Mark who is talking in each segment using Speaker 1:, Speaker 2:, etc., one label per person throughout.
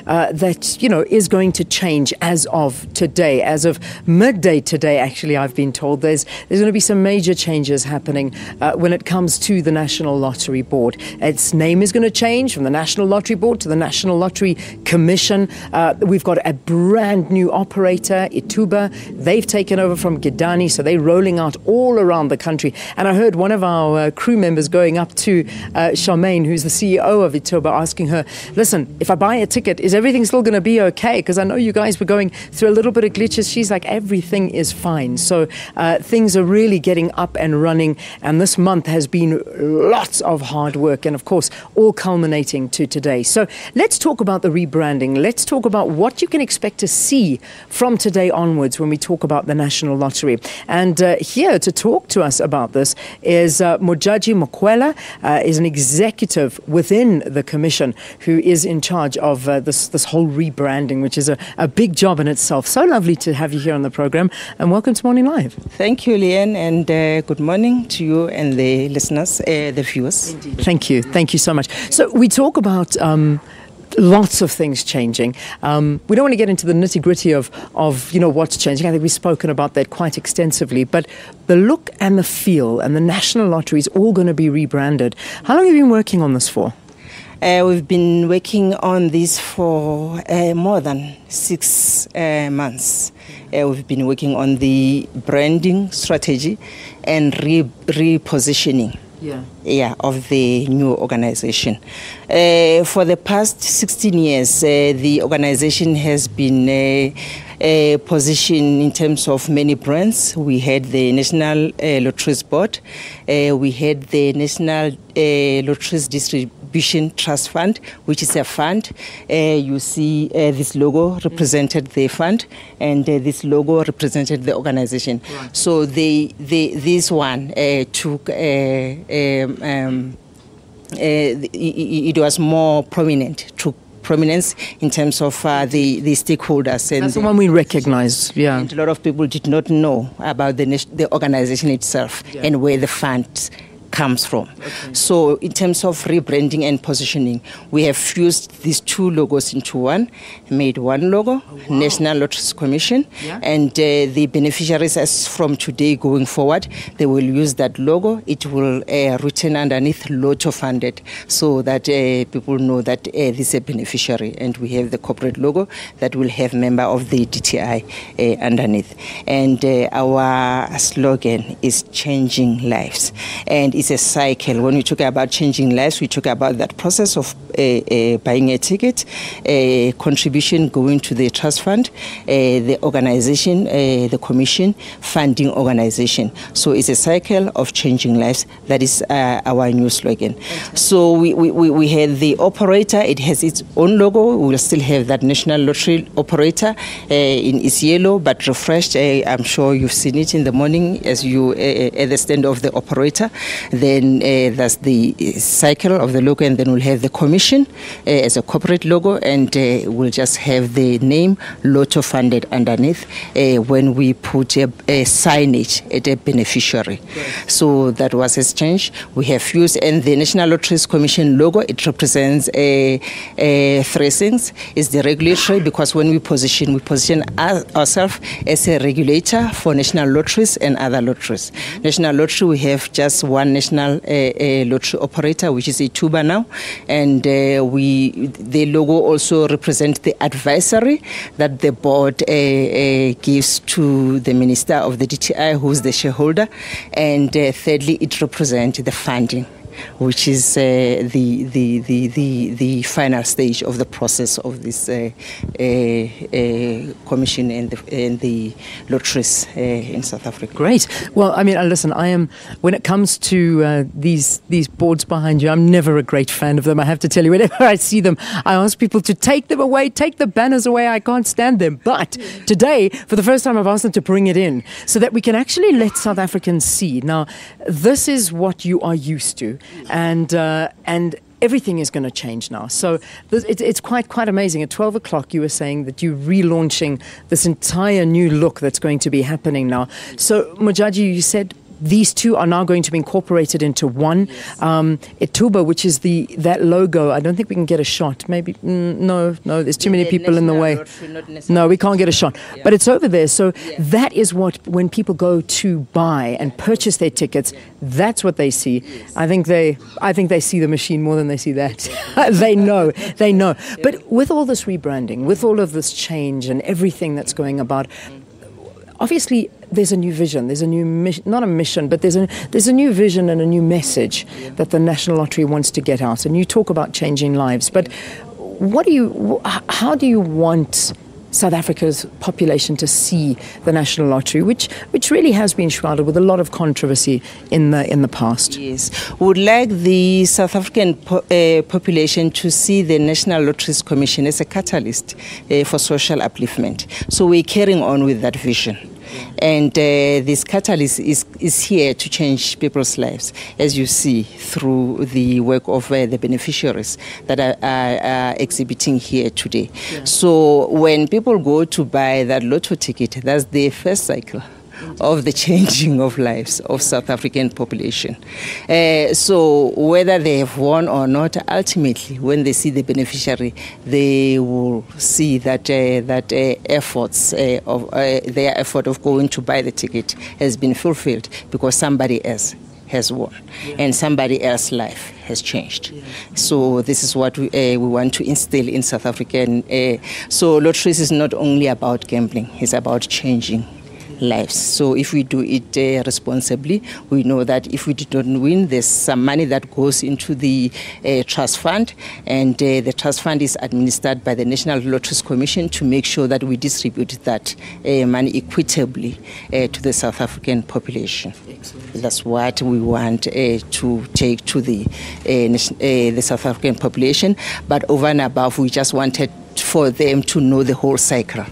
Speaker 1: that, is going to change as of today, as of midday today. Actually, I've been told there's going to be some major changes happening when it comes to the National Lottery Board. Its name is going to change from the National Lottery Board to the National Lottery Commission. We've got a brand new operator, Ituba. They've taken over from Gidani, so they're rolling out all around the country. And I heard one of our crew members going up to Charmaine, who's the CEO of Ituba, asking her, listen, if I buy a ticket, is everything still going to be okay? Because I know you guys were going through a little bit of glitches. She's like, everything is fine. So things are really getting up and running. And this month has been lots of hard work and, of course, all culminating to today. So let's talk about the rebranding. Let's talk about what you can expect to see from today onwards when we talk about the National Lottery. And here to talk to us about this is Modjadji Makoela, is an executive within the Commission who is in charge of this whole rebranding, which is a big job in itself. So lovely to have you here on the program, and welcome to Morning Live.
Speaker 2: Thank you, Leanne, and good morning to you and the listeners, the viewers.
Speaker 1: Indeed. Thank you so much. So we talk about lots of things changing. We don't want to get into the nitty-gritty of what's changing. I think we've spoken about that quite extensively. But the look and the feel and the National Lottery is all going to be rebranded. How long have you been working on this for?
Speaker 2: We've been working on this for more than 6 months. We've been working on the branding strategy and repositioning. Of the new organization. For the past 16 years, the organization has been positioned in terms of many brands. We had the National Lotteries Board, we had the National Lotteries Distribution Trust Fund, which is a fund. You see this logo represented the fund, and this logo represented the organization. Right. So this one took it was more prominent, took prominence in terms of the stakeholders.
Speaker 1: And that's the one we recognize, yeah.
Speaker 2: And a lot of people did not know about the organization itself and where the funds comes from. Okay. So in terms of rebranding and positioning, we have fused these two logos into one, made one logo, National Lotteries Commission, and the beneficiaries, as from today going forward, they will use that logo. It will written underneath Lotto funded, so that people know that this is a beneficiary, and we have the corporate logo that will have member of the DTI underneath. And our slogan is changing lives, and it's a cycle. When we talk about changing lives, we talk about that process of buying a ticket, contribution going to the trust fund, the organization, the commission, funding organization. So it's a cycle of changing lives. That is our new slogan. Okay. So we had the operator. It has its own logo. We will still have that National Lottery operator in its yellow but refreshed. I'm sure you've seen it in the morning as you at the stand of the operator. Then that's the cycle of the logo, and then we'll have the commission as a corporate logo, and we'll just have the name Lotto funded underneath when we put a signage at a beneficiary. Yes. So that was a change. We have used, and the National Lotteries Commission logo, it represents three things. It's the regulatory, because when we position ourselves as a regulator for national lotteries and other lotteries. Mm-hmm. National lottery, we have just one national lottery operator, which is Ituba now, and the logo also represents the advisory that the board gives to the minister of the DTI, who's the shareholder, and thirdly, it represents the funding, which is the final stage of the process of this commission and the lotteries in South Africa.
Speaker 1: Great. Well, I mean, listen, when it comes to these boards behind you, I'm never a great fan of them. I have to tell you, whenever I see them, I ask people to take them away, take the banners away. I can't stand them. But today, for the first time, I've asked them to bring it in so that we can actually let South Africans see. Now, this is what you are used to. And everything is going to change now. So it's quite amazing. At 12 o'clock, you were saying that you're relaunching this entire new look that's going to be happening now. So, Modjadji, you said these two are now going to be incorporated into one. Etuba, which is that logo, I don't think we can get a shot. Maybe, no, there's too many people in the way. No, we can't get a shot. Yeah. But it's over there. So that is what, when people go to buy and purchase their tickets, that's what they see. Yes. I think they see the machine more than they see that. They know. But with all this rebranding, with all of this change and everything that's going about, obviously there's a new vision, there's a new mission, not a mission, but there's a new vision and a new message that the National Lottery wants to get out. And you talk about changing lives, but how do you want South Africa's population to see the National Lottery, which really has been shrouded with a lot of controversy in the past?
Speaker 2: Yes, we would like the South African population to see the National Lotteries Commission as a catalyst for social upliftment. So we're carrying on with that vision. And this catalyst is here to change people's lives, as you see through the work of the beneficiaries that are exhibiting here today. Yeah. So when people go to buy that lotto ticket, that's the first cycle of the changing of lives of South African population. So whether they have won or not, ultimately, when they see the beneficiary, they will see that their effort of going to buy the ticket has been fulfilled because somebody else has won, and somebody else's life has changed. Yeah. So this is what we want to instill in South African. So lotteries is not only about gambling; it's about changing lives. So if we do it responsibly, we know that if we did not win, there's some money that goes into the trust fund, and the trust fund is administered by the National Lotteries Commission to make sure that we distribute that money equitably to the South African population. Excellent. That's what we want to take to the South African population, but over and above, we just wanted for them to know the whole cycle.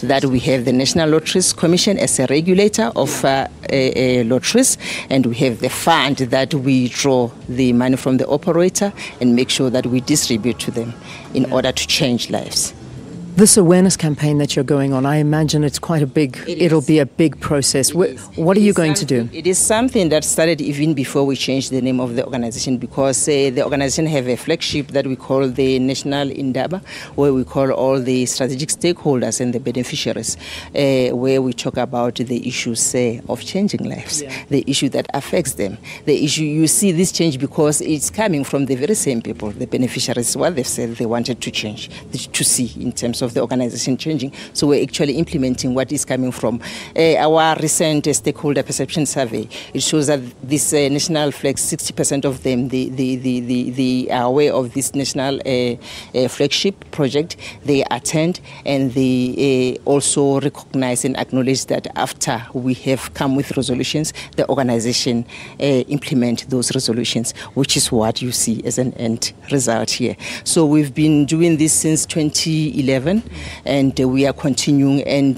Speaker 2: That we have the National Lotteries Commission as a regulator of lotteries, and we have the fund that we draw the money from the operator and make sure that we distribute to them in order to change lives.
Speaker 1: This awareness campaign that you're going on, I imagine it's quite a big, it'll be a big process. What are you going to do?
Speaker 2: It is something that started even before we changed the name of the organization, because the organization have a flagship that we call the National Indaba, where we call all the strategic stakeholders and the beneficiaries, where we talk about the issues of changing lives, the issue that affects them. The issue, you see this change because it's coming from the very same people, the beneficiaries, what they've said they wanted to change, to see in terms of the organization changing. So we're actually implementing what is coming from our recent stakeholder perception survey. It shows that this national flag, 60% of them, they are aware of this national flagship project. They attend, and they also recognize and acknowledge that after we have come with resolutions, the organization implement those resolutions, which is what you see as an end result here. So we've been doing this since 2011. And we are continuing, and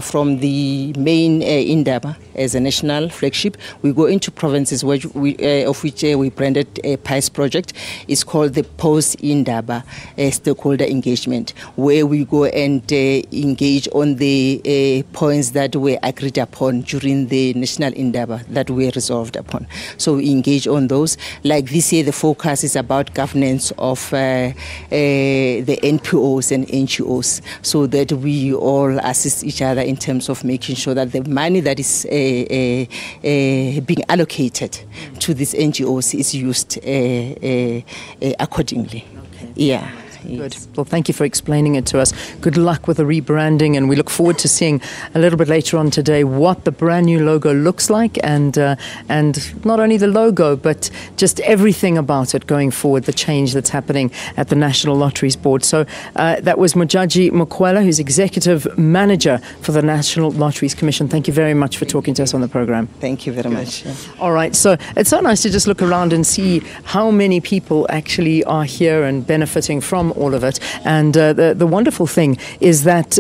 Speaker 2: from the main Indaba as a national flagship, we go into provinces of which we branded a PICE project. It's called the Post-Indaba Stakeholder Engagement, where we go and engage on the points that were agreed upon during the national Indaba that were resolved upon. So we engage on those. Like this year, the focus is about governance of the NPOs and NGOs, so that we all assist each other in terms of making sure that the money that is being allocated to these NGOs is used accordingly. Okay. Yeah.
Speaker 1: Good. Well, thank you for explaining it to us. Good luck with the rebranding, and we look forward to seeing a little bit later on today what the brand new logo looks like, and not only the logo, but just everything about it going forward, the change that's happening at the National Lotteries Board. So that was Modjadji Makoela, who's Executive Manager for the National Lotteries Commission. Thank you very much for talking to us on the program.
Speaker 2: Thank you very much. Yeah.
Speaker 1: All right. So it's so nice to just look around and see how many people actually are here and benefiting from all of it. And the wonderful thing is that,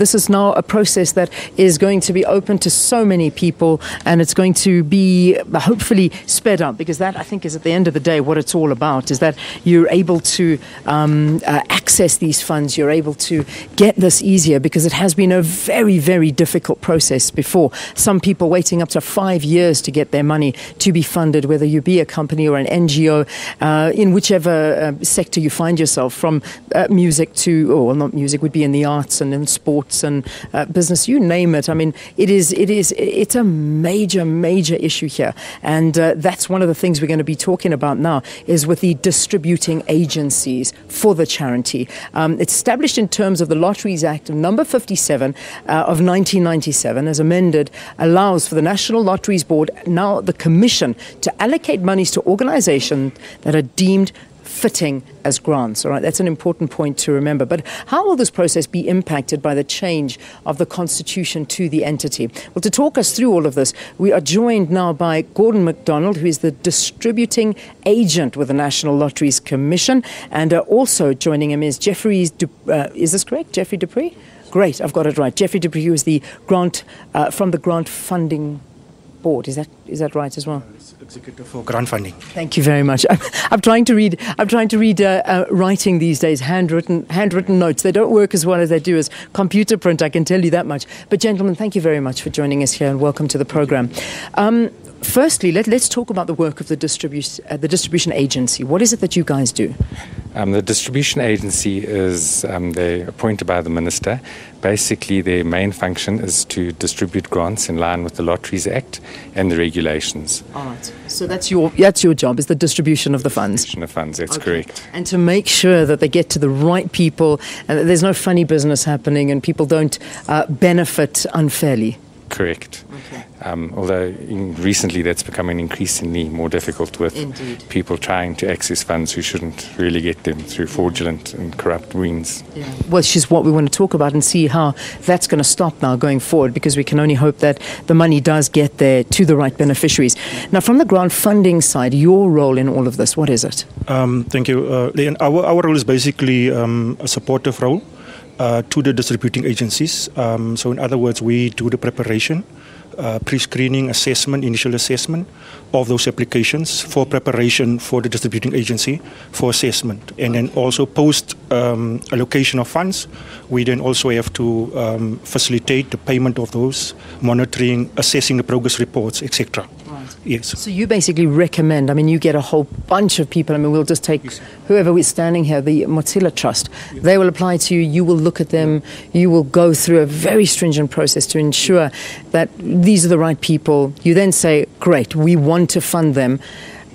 Speaker 1: this is now a process that is going to be open to so many people, and it's going to be hopefully sped up, because that, I think, is at the end of the day what it's all about, is that you're able to access these funds, you're able to get this easier, because it has been a very, very difficult process before. Some people waiting up to 5 years to get their money to be funded, whether you be a company or an NGO, in whichever sector you find yourself, from music to, not music, would be in the arts and in sports and business, you name it. I mean, it's a major, major issue here. And that's one of the things we're going to be talking about now, is with the distributing agencies for the charity. It's established in terms of the Lotteries Act of number 57 of 1997, as amended, allows for the National Lotteries Board, now the Commission, to allocate monies to organizations that are deemed fitting as grants. All right, that's an important point to remember. But how will this process be impacted by the change of the constitution to the entity? Well, to talk us through all of this, we are joined now by Gordon MacDonald, who is the distributing agent with the National Lotteries Commission, and also joining him is Jeffrey. Is this correct, Jeffrey Dupree? Great, I've got it right. Jeffrey Dupree, who is the grant from the Grant Funding Board. Is that right as well?
Speaker 3: Executive for grant funding.
Speaker 1: Thank you very much. I'm trying to read writing these days, handwritten notes. They don't work as well as they do as computer print, I can tell you that much. But gentlemen, thank you very much for joining us here, and welcome to the program. Firstly, let's talk about the work of the distribution agency. What is it that you guys do?
Speaker 4: The distribution agency is they're appointed by the minister. Basically, their main function is to distribute grants in line with the Lotteries Act and the regulations.
Speaker 1: All right. So that's your job, is the distribution of the funds.
Speaker 4: Distribution of funds, that's correct.
Speaker 1: And to make sure that they get to the right people, and that there's no funny business happening, and people don't benefit unfairly.
Speaker 4: Correct.
Speaker 1: Okay.
Speaker 4: Although recently that's becoming increasingly more difficult with people trying to access funds who shouldn't really get them through fraudulent and corrupt means.
Speaker 1: Yeah. Well, it's just what we want to talk about and see how that's going to stop now going forward, because we can only hope that the money does get there to the right beneficiaries. Now, from the grant funding side, your role in all of this, what is it?
Speaker 3: Thank you, Leanne. Our role is basically a supportive role to the distributing agencies. So in other words, we do the preparation, pre-screening, assessment, initial assessment of those applications for preparation for the distributing agency for assessment. And then also post allocation of funds, we then also have to facilitate the payment of those, monitoring, assessing the progress reports, etc. Yes.
Speaker 1: So you basically recommend, you get a whole bunch of people. We'll just take whoever is standing here, the Mozilla Trust. Yes. They will apply to you, you will look at them, you will go through a very stringent process to ensure that these are the right people. You then say, great, we want to fund them.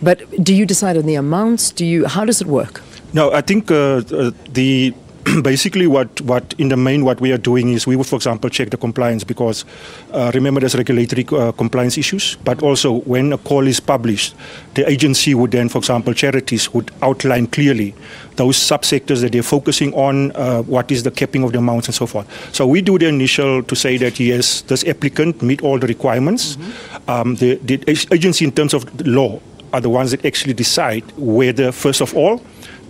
Speaker 1: But do you decide on the amounts? How does it work?
Speaker 3: No, I think basically what in the main what we are doing is we would, for example, check the compliance, because remember there's regulatory compliance issues, but also when a call is published, the agency would then, for example, charities would outline clearly those subsectors that they're focusing on, what is the capping of the amounts and so forth. So we do the initial to say that yes, this applicant meet all the requirements. The agency in terms of the law are the ones that actually decide whether, first of all,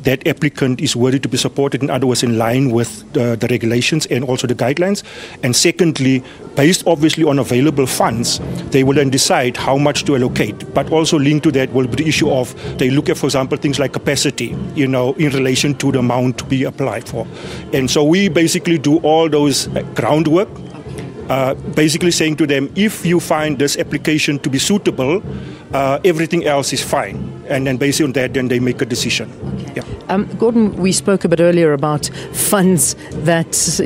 Speaker 3: that applicant is worthy to be supported, in other words, in line with the regulations and also the guidelines. And secondly, based obviously on available funds, they will then decide how much to allocate. But also linked to that will be the issue of, they look at, for example, things like capacity, in relation to the amount to be applied for. And so we basically do all those groundwork, basically saying to them, if you find this application to be suitable, everything else is fine. And then based on that, then they make a decision.
Speaker 1: Okay. Yeah. Gordon, we spoke a bit earlier about funds that,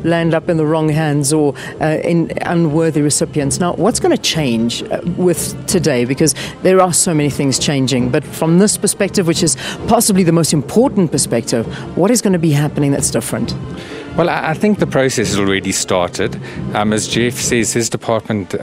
Speaker 1: land up in the wrong hands or in unworthy recipients. Now, what's going to change with today? Because there are so many things changing. But from this perspective, which is possibly the most important perspective, what is going to be happening that's different?
Speaker 4: Well, I think the process has already started. As Jeff says, his department,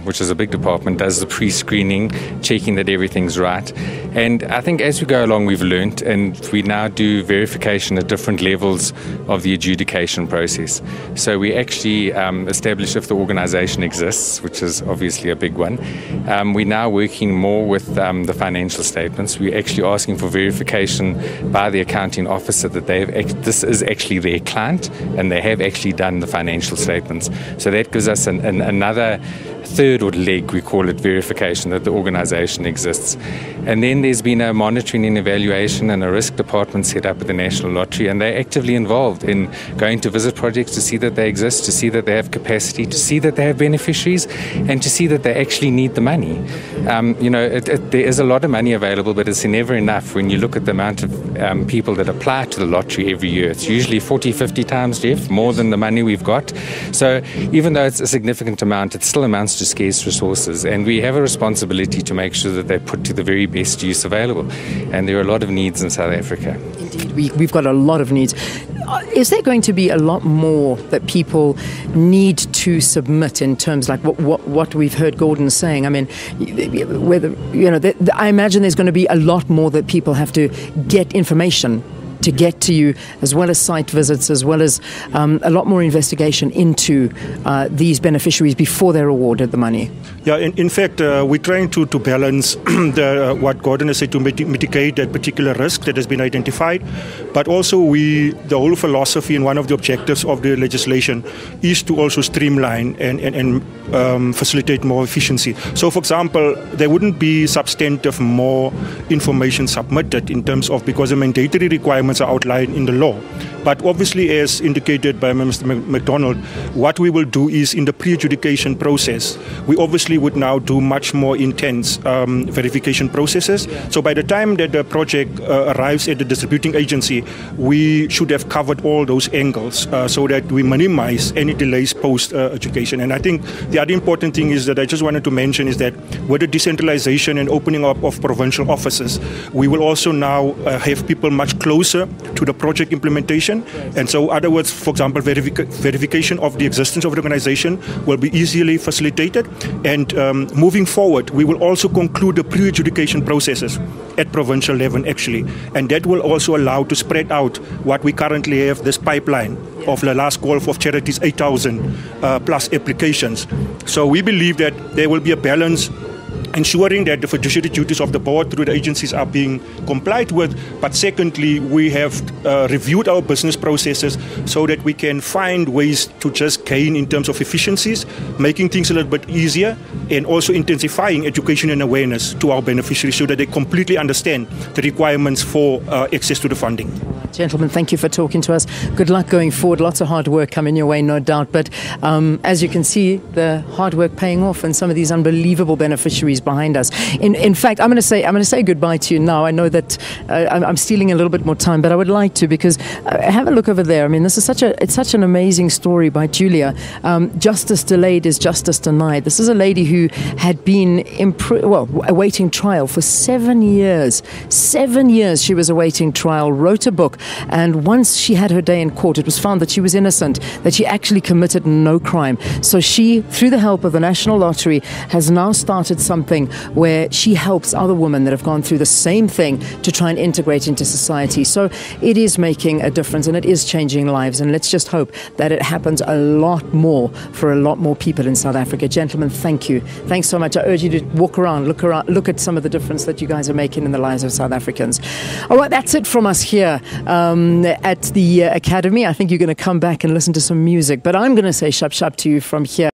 Speaker 4: which is a big department, does the pre-screening, checking that everything's right. And I think as we go along, we've learnt, and we now do verification at different levels of the adjudication process. So we actually establish if the organisation exists, which is obviously a big one. We're now working more with the financial statements. We're actually asking for verification by the accounting officer that this is actually their client, and they have actually done the financial statements. So that gives us another third or leg, we call it, verification that the organisation exists. And then there's been a monitoring and evaluation and a risk department set up at the National Lottery, and they're actively involved in going to visit projects to see that they exist, to see that they have capacity, to see that they have beneficiaries, and to see that they actually need the money. There is a lot of money available, but it's never enough when you look at the amount of people that apply to the lottery every year. It's usually 40, 50 times, Jeff, more than the money we've got. So even though it's a significant amount, it still amounts to scarce resources, and we have a responsibility to make sure that they're put to the very best use available. And there are a lot of needs in South Africa.
Speaker 1: Indeed, we've got a lot of needs. Is there going to be a lot more that people need to submit in terms like what we've heard Gordon saying? I mean, I imagine there's going to be a lot more that people have to get information to get to you, as well as site visits, as well as a lot more investigation into these beneficiaries before they're awarded the money.
Speaker 3: Yeah, in fact, we're trying to balance what Gordon has said, to mitigate that particular risk that has been identified. But also the whole philosophy and one of the objectives of the legislation is to also streamline and facilitate more efficiency. So, for example, there wouldn't be substantive more information submitted in terms of, because the mandatory requirements are outlined in the law. But obviously, as indicated by Mr. McDonald, what we will do is in the pre-adjudication process, we obviously would now do much more intense verification processes. So by the time that the project arrives at the distributing agency, we should have covered all those angles so that we minimize any delays post-education. And I think the other important thing is that I just wanted to mention is that with the decentralization and opening up of provincial offices, we will also now have people much closer to the project implementation. And so, in other words, for example, verification of the existence of the organization will be easily facilitated. And moving forward, we will also conclude the pre-adjudication processes at provincial level, actually. And that will also allow to spread out what we currently have, this pipeline of the last call of charities, 8,000 plus applications. So we believe that there will be a balance, ensuring that the fiduciary duties of the board through the agencies are being complied with. But secondly, we have reviewed our business processes so that we can find ways to just gain in terms of efficiencies, making things a little bit easier, and also intensifying education and awareness to our beneficiaries so that they completely understand the requirements for access to the funding.
Speaker 1: Gentlemen, thank you for talking to us. Good luck going forward. Lots of hard work coming your way, no doubt. But as you can see, the hard work paying off, and some of these unbelievable beneficiaries behind us. In fact, I'm going to say goodbye to you now. I know that I'm stealing a little bit more time, but I would like to, because have a look over there. I mean, this is such an amazing story by Julia. Justice delayed is justice denied. This is a lady who had been awaiting trial for 7 years. 7 years she was awaiting trial. Wrote a book. And once she had her day in court, it was found that she was innocent, that she actually committed no crime. So she, through the help of the National Lottery, has now started something where she helps other women that have gone through the same thing to try and integrate into society. So it is making a difference, and it is changing lives. And let's just hope that it happens a lot more for a lot more people in South Africa. Gentlemen, thank you. Thanks so much. I urge you to walk around, look at some of the difference that you guys are making in the lives of South Africans. All right, that's it from us here at the Academy. I think you're going to come back and listen to some music, but I'm going to say shap shap to you from here.